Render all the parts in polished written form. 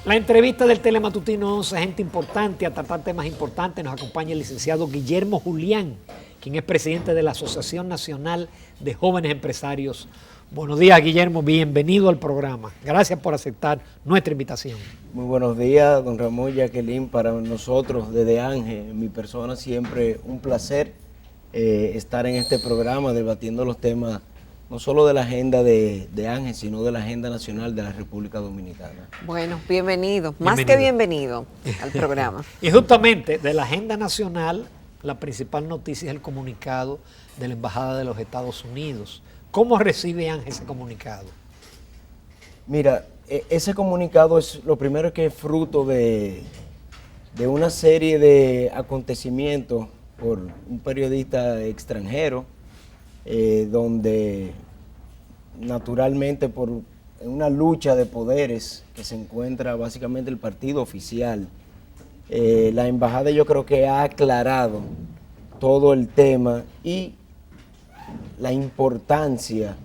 La entrevista del Telematutino 11, gente importante, a tratar temas importantes, nos acompaña el licenciado Guillermo Julián, quien es presidente de la Asociación Nacional de Jóvenes Empresarios. Buenos días, Guillermo, bienvenido al programa. Gracias por aceptar nuestra invitación. Muy buenos días, don Ramón y Jacqueline. Para nosotros, desde Ángel, mi persona, siempre un placer estar en este programa debatiendo los temas no solo de la agenda de Ángel, sino de la agenda nacional de la República Dominicana. Bueno, bienvenido, más que bienvenido al programa. Y justamente de la agenda nacional, la principal noticia es el comunicado de la Embajada de los Estados Unidos. ¿Cómo recibe Ángel ese comunicado? Mira, ese comunicado es lo primero que es fruto de una serie de acontecimientos por un periodista extranjero, donde naturalmente por una lucha de poderes que se encuentra básicamente el partido oficial, la embajada yo creo que ha aclarado todo el tema y la importancia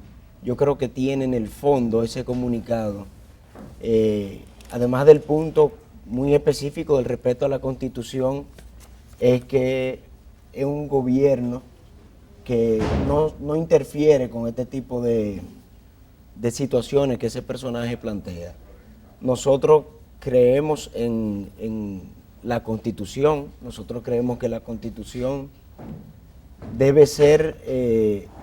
yo creo que tiene en el fondo ese comunicado, además del punto muy específico del respeto a la Constitución, es que es un gobierno que no interfiere con este tipo de situaciones que ese personaje plantea. Nosotros creemos en la Constitución, nosotros creemos que la Constitución debe ser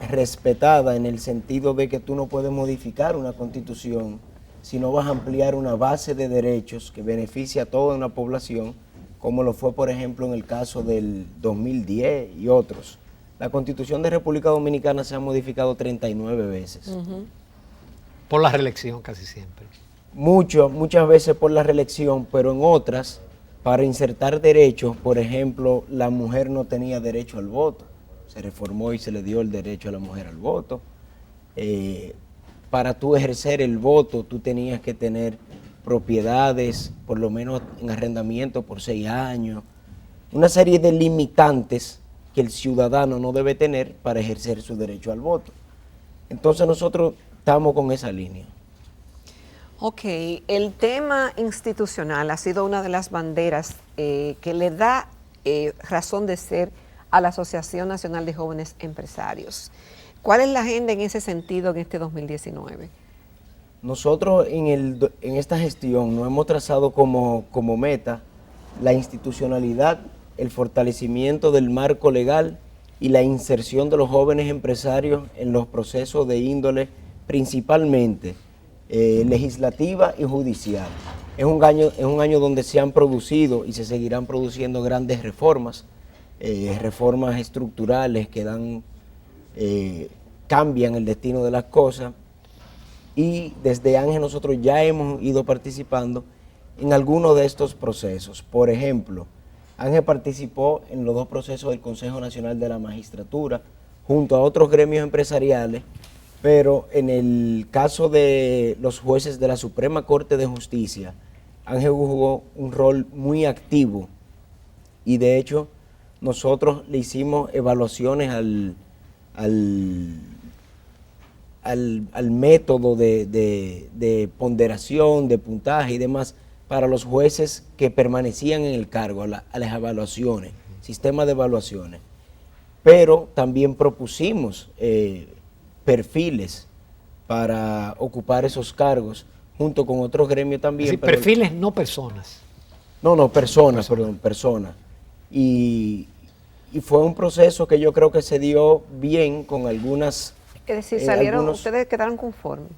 respetada en el sentido de que tú no puedes modificar una Constitución si no vas a ampliar una base de derechos que beneficie a toda una población, como lo fue, por ejemplo, en el caso del 2010 y otros. La Constitución de República Dominicana se ha modificado 39 veces. Uh-huh. Por la reelección casi siempre. Muchas veces por la reelección, pero en otras, para insertar derechos, por ejemplo, la mujer no tenía derecho al voto. Se reformó y se le dio el derecho a la mujer al voto. Para tú ejercer el voto, tú tenías que tener propiedades, por lo menos en arrendamiento por 6 años. Una serie de limitantes que el ciudadano no debe tener para ejercer su derecho al voto. Entonces nosotros estamos con esa línea. Ok, el tema institucional ha sido una de las banderas que le da razón de ser a la Asociación Nacional de Jóvenes Empresarios. ¿Cuál es la agenda en ese sentido en este 2019? Nosotros en esta gestión nos hemos trazado como meta la institucionalidad, el fortalecimiento del marco legal y la inserción de los jóvenes empresarios en los procesos de índole principalmente legislativa y judicial. Es un año donde se han producido y se seguirán produciendo grandes reformas, reformas estructurales que cambian el destino de las cosas, y desde Ángel nosotros ya hemos ido participando en algunos de estos procesos. Por ejemplo, Ángel participó en los 2 procesos del Consejo Nacional de la Magistratura, junto a otros gremios empresariales, pero en el caso de los jueces de la Suprema Corte de Justicia, Ángel jugó un rol muy activo y de hecho nosotros le hicimos evaluaciones al método de ponderación, de puntaje y demás, para los jueces que permanecían en el cargo, a las evaluaciones, sistema de evaluaciones. Pero también propusimos perfiles para ocupar esos cargos, junto con otros gremios también. Sí, perfiles, no personas. No, personas. Y fue un proceso que yo creo que se dio bien con algunas... Es decir, ustedes quedaron conformes.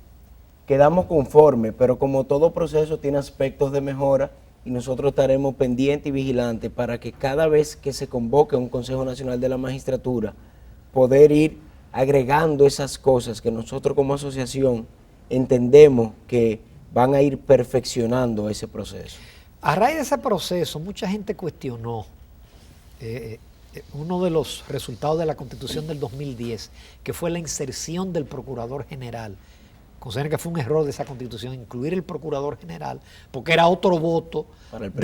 Quedamos conformes, pero como todo proceso tiene aspectos de mejora y nosotros estaremos pendientes y vigilantes para que cada vez que se convoque un Consejo Nacional de la Magistratura, poder ir agregando esas cosas que nosotros como asociación entendemos que van a ir perfeccionando ese proceso. A raíz de ese proceso, mucha gente cuestionó uno de los resultados de la Constitución del 2010, que fue la inserción del Procurador General. Consideran que fue un error de esa Constitución incluir el Procurador General, porque era otro voto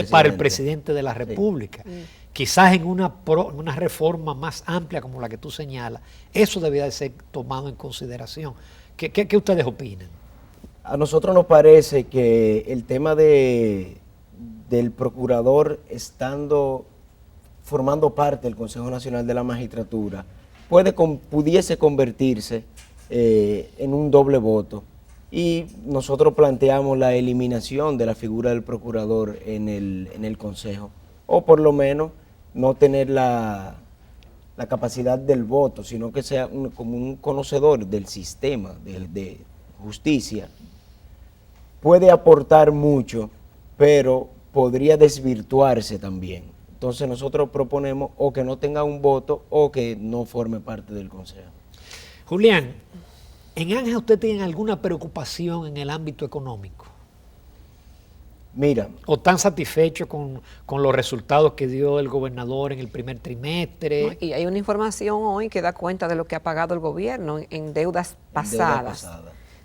para el presidente de la República. Sí. Quizás en una reforma más amplia como la que tú señalas, eso debía de ser tomado en consideración. ¿Qué ustedes opinan? A nosotros nos parece que el tema del procurador formando parte del Consejo Nacional de la Magistratura pudiese convertirse en un doble voto, y nosotros planteamos la eliminación de la figura del procurador en el Consejo, o por lo menos no tener la capacidad del voto, sino que sea como un conocedor del sistema de justicia. Puede aportar mucho, pero podría desvirtuarse también. Entonces nosotros proponemos o que no tenga un voto o que no forme parte del Consejo. Julián, ¿en Anja usted tiene alguna preocupación en el ámbito económico? Mira. ¿O tan satisfecho con los resultados que dio el gobernador en el primer trimestre? No, y hay una información hoy que da cuenta de lo que ha pagado el gobierno en deudas pasadas.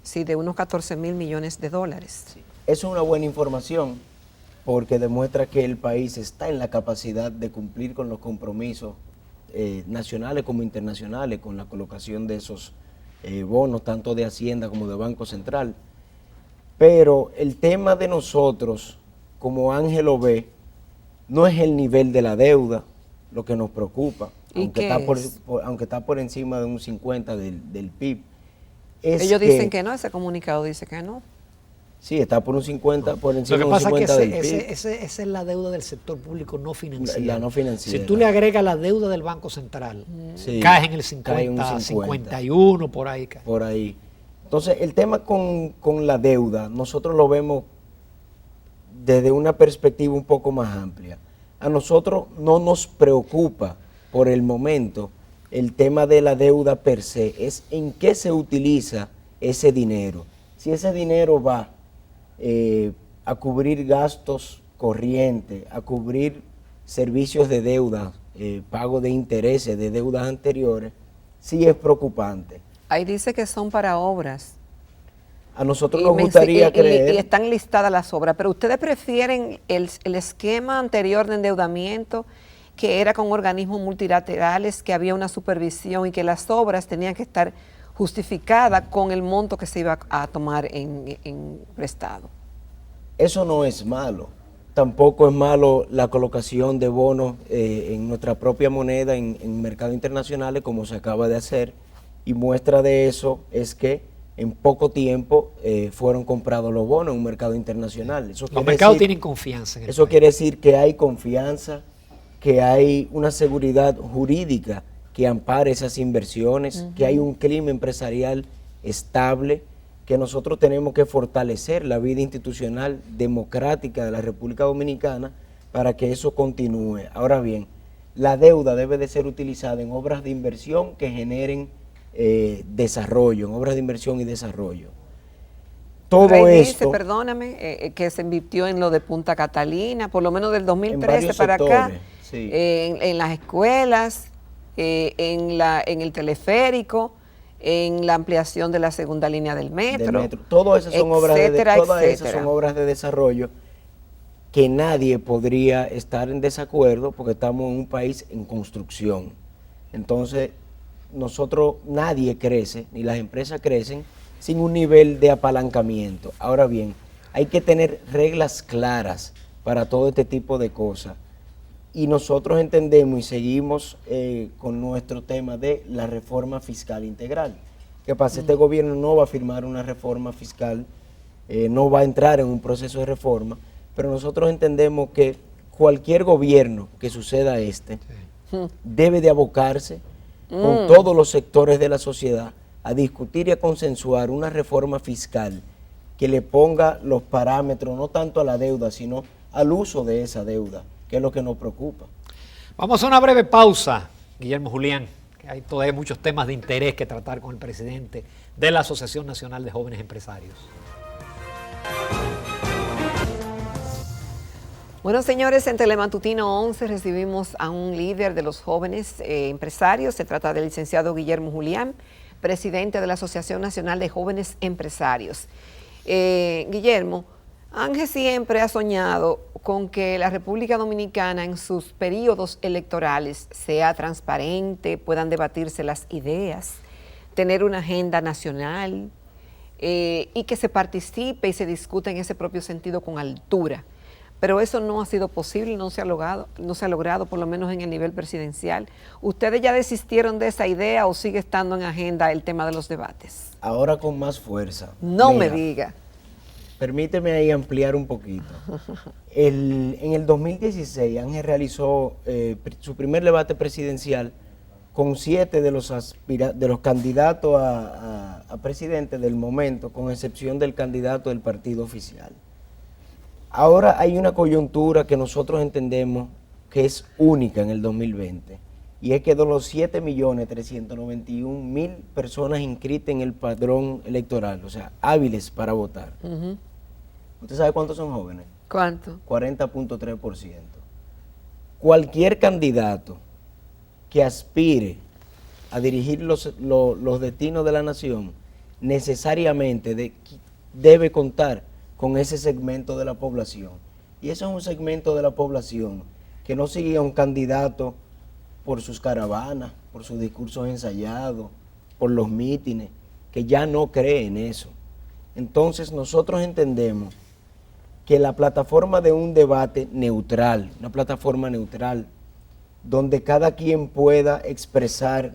Sí, de unos 14,000 millones de dólares. Sí. Eso es una buena información porque demuestra que el país está en la capacidad de cumplir con los compromisos nacionales como internacionales con la colocación de esos bonos, tanto de Hacienda como de Banco Central. Pero el tema de nosotros, como Ángel lo ve, no es el nivel de la deuda lo que nos preocupa, aunque está por encima de un 50 del PIB. Ellos dicen que no, ese comunicado dice que no. Sí, está por un 50, por encima de un 50 del PIB. Esa es la deuda del sector público no financiero. La no financiera. Si tú le agregas la deuda del Banco Central, caes en el 50, 51, por ahí. Por ahí. Entonces, el tema con la deuda, nosotros lo vemos desde una perspectiva un poco más amplia. A nosotros no nos preocupa por el momento el tema de la deuda per se, es en qué se utiliza ese dinero. Si ese dinero va a cubrir gastos corrientes, a cubrir servicios de deuda, pago de intereses de deudas anteriores, sí es preocupante. Ahí dice que son para obras. A nosotros nos gustaría creer... Y están listadas las obras, pero ustedes prefieren el esquema anterior de endeudamiento, que era con organismos multilaterales, que había una supervisión y que las obras tenían que estar justificadas con el monto que se iba a tomar en prestado. Eso no es malo. Tampoco es malo la colocación de bonos en nuestra propia moneda en mercados internacionales, como se acaba de hacer. Y muestra de eso es que en poco tiempo fueron comprados los bonos en un mercado internacional. Los mercados tienen confianza en el Eso país. quiere decir que hay confianza, que hay una seguridad jurídica que ampare esas inversiones, que hay un clima empresarial estable, que nosotros tenemos que fortalecer la vida institucional democrática de la República Dominicana para que eso continúe. Ahora bien, la deuda debe de ser utilizada en obras de inversión que generen desarrollo, en obras de inversión y desarrollo. Todo esto... Dice, perdóname, que se invirtió en lo de Punta Catalina, por lo menos del 2013 para sectores, acá, sí. En las escuelas, en el teleférico, en la ampliación de la segunda línea del metro. Todas esas son obras de desarrollo que nadie podría estar en desacuerdo porque estamos en un país en construcción. Entonces, nadie crece, ni las empresas crecen sin un nivel de apalancamiento. Ahora bien, hay que tener reglas claras para todo este tipo de cosas. Y nosotros entendemos y seguimos con nuestro tema de la reforma fiscal integral. ¿Qué pasa? Este gobierno no va a firmar una reforma fiscal, no va a entrar en un proceso de reforma, pero nosotros entendemos que cualquier gobierno que suceda debe de abocarse con todos los sectores de la sociedad a discutir y a consensuar una reforma fiscal que le ponga los parámetros no tanto a la deuda, sino al uso de esa deuda, que es lo que nos preocupa. Vamos a una breve pausa, Guillermo Julián, que hay todavía muchos temas de interés que tratar con el presidente de la Asociación Nacional de Jóvenes Empresarios. Bueno, señores, en Telematutino 11 recibimos a un líder de los jóvenes empresarios. Se trata del licenciado Guillermo Julián, presidente de la Asociación Nacional de Jóvenes Empresarios. Guillermo, Ángel siempre ha soñado con que la República Dominicana en sus periodos electorales sea transparente, puedan debatirse las ideas, tener una agenda nacional, y que se participe y se discute en ese propio sentido con altura. Pero eso no ha sido posible, no se ha logrado, por lo menos en el nivel presidencial. ¿Ustedes ya desistieron de esa idea o sigue estando en agenda el tema de los debates? Ahora con más fuerza. No Mira, me diga. Permíteme ahí ampliar un poquito. En el 2016, Ángel realizó su primer debate presidencial con 7 de los candidatos a presidente del momento, con excepción del candidato del partido oficial. Ahora hay una coyuntura que nosotros entendemos que es única en el 2020, y es que de los 7.391.000 personas inscritas en el padrón electoral, o sea, hábiles para votar. ¿Usted sabe cuántos son jóvenes? ¿Cuánto? 40.3%. Cualquier candidato que aspire a dirigir los destinos de la nación necesariamente debe contar con ese segmento de la población. Y ese es un segmento de la población que no sigue a un candidato por sus caravanas, por sus discursos ensayados, por los mítines, que ya no cree en eso. Entonces nosotros entendemos que la plataforma de un debate neutral, una plataforma neutral, donde cada quien pueda expresar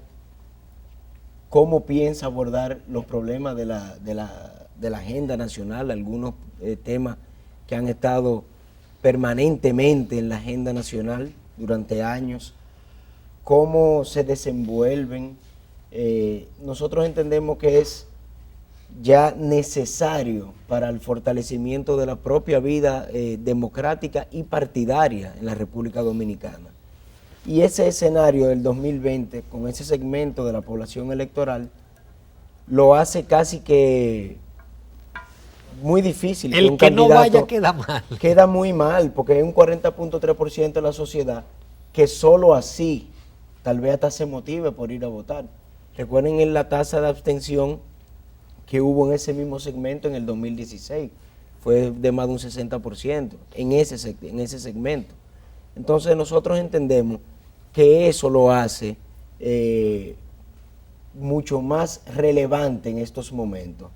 cómo piensa abordar los problemas de la agenda nacional, algunos temas que han estado permanentemente en la agenda nacional durante años, cómo se desenvuelven. Nosotros entendemos que es ya necesario para el fortalecimiento de la propia vida democrática y partidaria en la República Dominicana. Y ese escenario del 2020, con ese segmento de la población electoral, lo hace casi que muy difícil. El que no vaya queda mal. Queda muy mal, porque hay un 40.3% de la sociedad que solo así tal vez hasta se motive por ir a votar. Recuerden en la tasa de abstención que hubo en ese mismo segmento en el 2016, fue de más de un 60% en ese segmento. Entonces nosotros entendemos que eso lo hace mucho más relevante en estos momentos.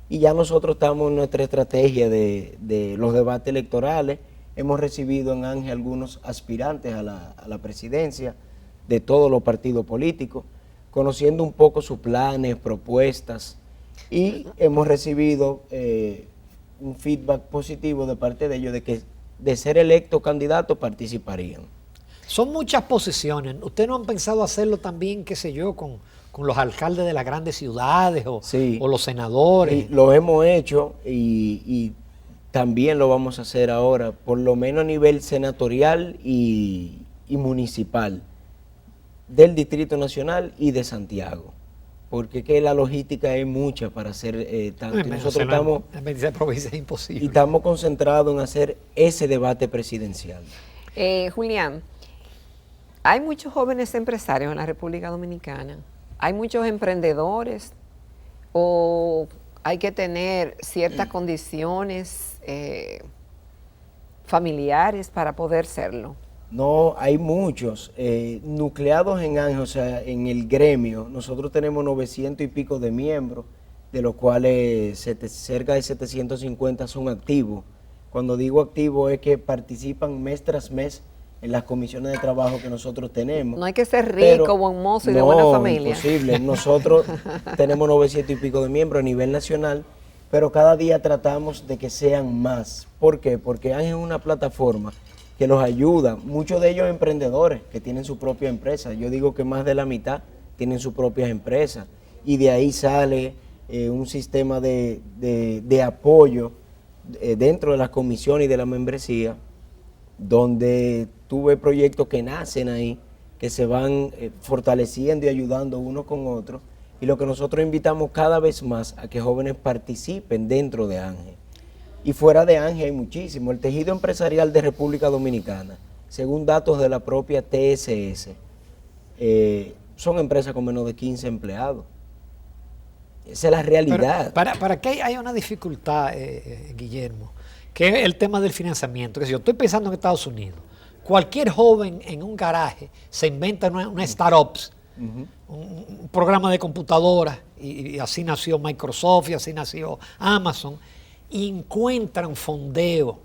Y ya nosotros estamos en nuestra estrategia de los debates electorales. Hemos recibido en Ángel algunos aspirantes a la presidencia de todos los partidos políticos, conociendo un poco sus planes, propuestas, y hemos recibido un feedback positivo de parte de ellos de que de ser electos candidatos participarían. Son muchas posiciones. ¿Ustedes no han pensado hacerlo también, qué sé yo, con los alcaldes de las grandes ciudades Sí, o los senadores? lo hemos hecho y también lo vamos a hacer ahora, por lo menos a nivel senatorial y municipal, del Distrito Nacional y de Santiago, porque que la logística es mucha para hacer tanto. Y nosotros estamos, en 26 provincias es imposible. y estamos concentrados en hacer ese debate presidencial. Julián, hay muchos jóvenes empresarios en la República Dominicana. Hay muchos emprendedores, o hay que tener ciertas condiciones familiares para poder serlo. No, hay muchos nucleados en Ángel, o sea, en el gremio. Nosotros tenemos 900 y pico de miembros, de los cuales cerca de 750 son activos. Cuando digo activos es que participan mes tras mes en las comisiones de trabajo que nosotros tenemos. No hay que ser rico, buen mozo y de buena familia. No, imposible. Nosotros tenemos 900 y pico de miembros a nivel nacional, pero cada día tratamos de que sean más. ¿Por qué? Porque Ángel es una plataforma que los ayuda. Muchos de ellos emprendedores que tienen su propia empresa. Yo digo que más de la mitad tienen sus propias empresas. Y de ahí sale un sistema de apoyo dentro de las comisiones y de la membresía, donde tuve proyectos que nacen ahí, que se van fortaleciendo y ayudando uno con otro, y lo que nosotros invitamos cada vez más a que jóvenes participen dentro de Ángel. Y fuera de Ángel hay muchísimo. El tejido empresarial de República Dominicana, según datos de la propia TSS, son empresas con menos de 15 empleados. Esa es la realidad. Pero para qué hay una dificultad, Guillermo, que es el tema del financiamiento. Que si yo estoy pensando en Estados Unidos, cualquier joven en un garaje se inventa una startups un programa de computadora, y así nació Microsoft y así nació Amazon, y encuentran fondeo,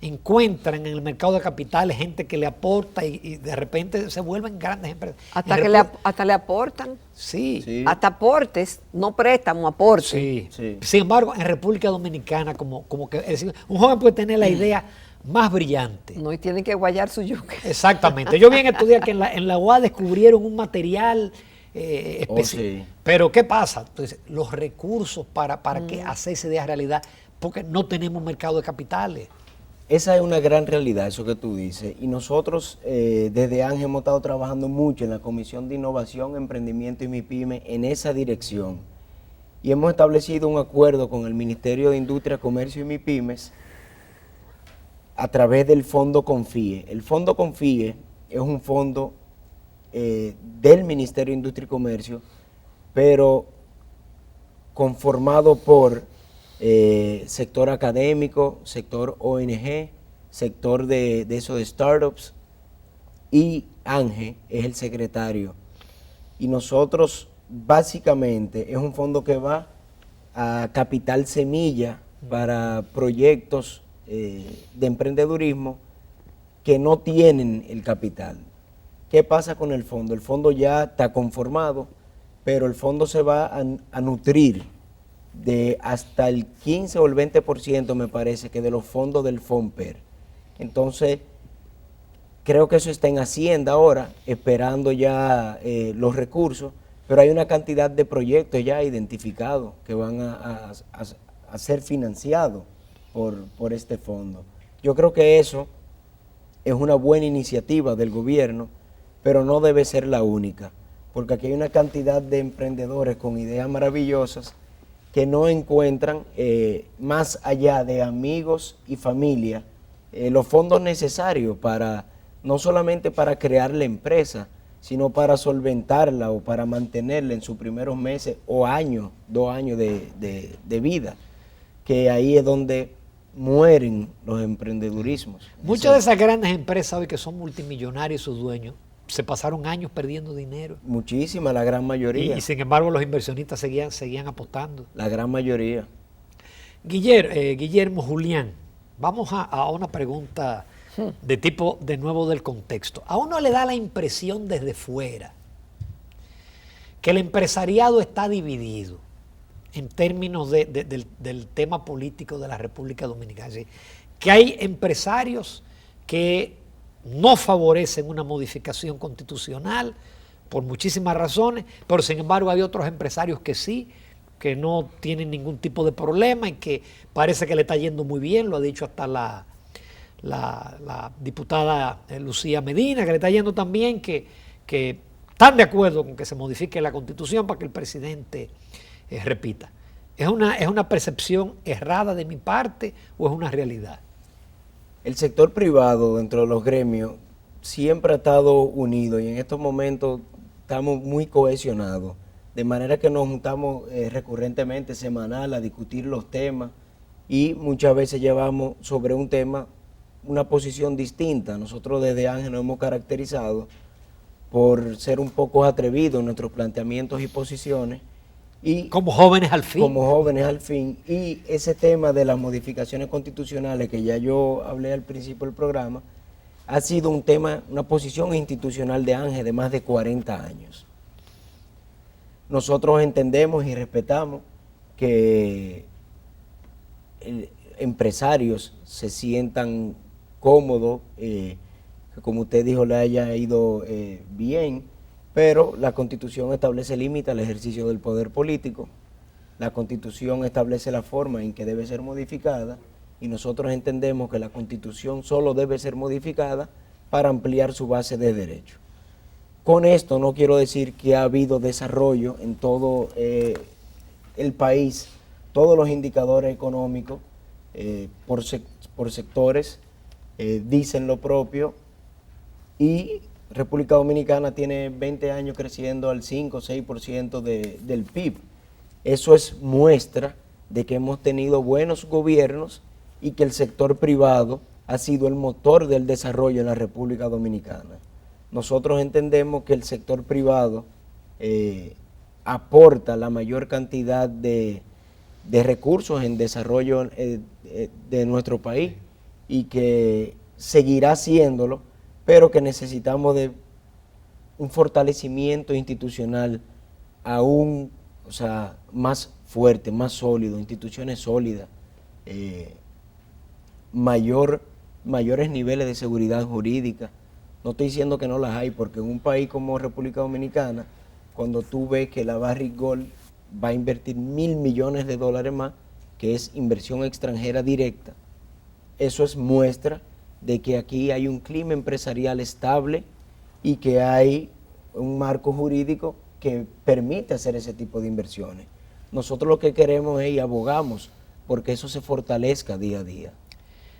encuentran en el mercado de capitales gente que le aporta y de repente se vuelven grandes empresas. Hasta le aportan. Sí. Hasta aportes, no préstamo, aportes. Sí. Sí. Sin embargo, en República Dominicana, como que es decir, un joven puede tener la idea más brillante. No, y tienen que guayar su yuca. Exactamente. Yo bien estudié que en la UA descubrieron un material específico. Sí. Pero ¿qué pasa? Entonces, los recursos para que hacer esa idea realidad, porque no tenemos mercado de capitales. Esa es una gran realidad, eso que tú dices. Y nosotros desde ANGE hemos estado trabajando mucho en la Comisión de Innovación, Emprendimiento y MIPYME en esa dirección. Y hemos establecido un acuerdo con el Ministerio de Industria, Comercio y MIPYMES a través del Fondo Confíe. El Fondo Confíe es un fondo del Ministerio de Industria y Comercio, pero conformado por sector académico, sector ONG, sector de eso de startups, y ANGE es el secretario. Y nosotros básicamente es un fondo que va a capital semilla para proyectos de emprendedurismo que no tienen el capital. ¿Qué pasa con el fondo? El fondo ya está conformado, pero el fondo se va a nutrir de hasta el 15 o el 20%, me parece, que de los fondos del FONPER. Entonces, creo que eso está en Hacienda ahora, esperando ya los recursos, pero hay una cantidad de proyectos ya identificados que van a ser financiados por este fondo. Yo creo que eso es una buena iniciativa del gobierno, pero no debe ser la única, porque aquí hay una cantidad de emprendedores con ideas maravillosas que no encuentran, más allá de amigos y familia, los fondos necesarios para, no solamente para crear la empresa, sino para solventarla o para mantenerla en sus primeros meses o años, 2 años de vida, que ahí es donde mueren los emprendedurismos. Muchas de esas grandes empresas hoy que son multimillonarios sus dueños, se pasaron años perdiendo dinero. Muchísimas, la gran mayoría. Y sin embargo los inversionistas seguían apostando. La gran mayoría. Guillermo Julián, vamos a una pregunta de tipo de nuevo del contexto. A uno le da la impresión desde fuera que el empresariado está dividido en términos del tema político de la República Dominicana. Es decir, que hay empresarios que no favorecen una modificación constitucional por muchísimas razones, pero sin embargo hay otros empresarios que sí, que no tienen ningún tipo de problema y que parece que le está yendo muy bien, lo ha dicho hasta la diputada Lucía Medina, que le está yendo también, que están de acuerdo con que se modifique la constitución para que el presidente repita. ¿Es una percepción errada de mi parte o es una realidad? El sector privado dentro de los gremios siempre ha estado unido y en estos momentos estamos muy cohesionados, de manera que nos juntamos recurrentemente, semanal, a discutir los temas y muchas veces llevamos sobre un tema una posición distinta. Nosotros desde ANGE nos hemos caracterizado por ser un poco atrevidos en nuestros planteamientos y posiciones. Y como jóvenes al fin. Como jóvenes al fin. Y ese tema de las modificaciones constitucionales que ya yo hablé al principio del programa, ha sido un tema, una posición institucional de ANGE de más de 40 años. Nosotros entendemos y respetamos que empresarios se sientan cómodos, que como usted dijo le haya ido bien, pero la Constitución establece límites al ejercicio del poder político, la Constitución establece la forma en que debe ser modificada y nosotros entendemos que la Constitución solo debe ser modificada para ampliar su base de derechos. Con esto no quiero decir que ha habido desarrollo en todo el país, todos los indicadores económicos por sectores dicen lo propio y República Dominicana tiene 20 años creciendo al 5 o 6% del PIB. Eso es muestra de que hemos tenido buenos gobiernos y que el sector privado ha sido el motor del desarrollo en la República Dominicana. Nosotros entendemos que el sector privado aporta la mayor cantidad de recursos en desarrollo de nuestro país y que seguirá haciéndolo, pero que necesitamos de un fortalecimiento institucional aún, o sea, más fuerte, más sólido, instituciones sólidas, mayores niveles de seguridad jurídica. No estoy diciendo que no las hay, porque en un país como República Dominicana, cuando tú ves que la Barrick Gold va a invertir $1.000 millones más, que es inversión extranjera directa, eso es muestra de que aquí hay un clima empresarial estable y que hay un marco jurídico que permite hacer ese tipo de inversiones. Nosotros lo que queremos es y abogamos porque eso se fortalezca día a día.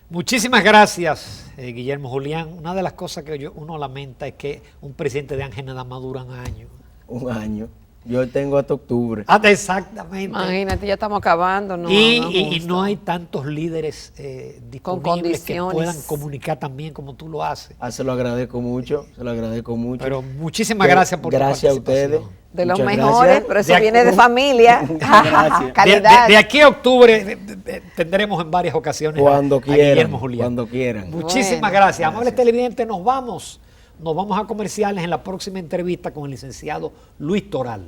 Muchísimas gracias, Guillermo Julián. Una de las cosas que uno lamenta es que un presidente de Ángel nada más dura un año. Un año. Yo tengo hasta octubre. Exactamente. Imagínate, ya estamos acabando. No, y no hay tantos líderes disponibles que condiciones. puedan comunicar tan bien como tú lo haces. Se lo agradezco mucho, se lo agradezco mucho. Pero muchísimas gracias por tu Gracias a participación. ustedes. De los Muchas mejores, gracias. pero eso viene de familia. Gracias. Calidad. De aquí a octubre tendremos en varias ocasiones Cuando a quieran, Guillermo Julián. cuando quieran. Muchísimas Bueno. gracias. Amables televidentes, nos vamos a comerciales en la próxima entrevista con el licenciado Luis Toral.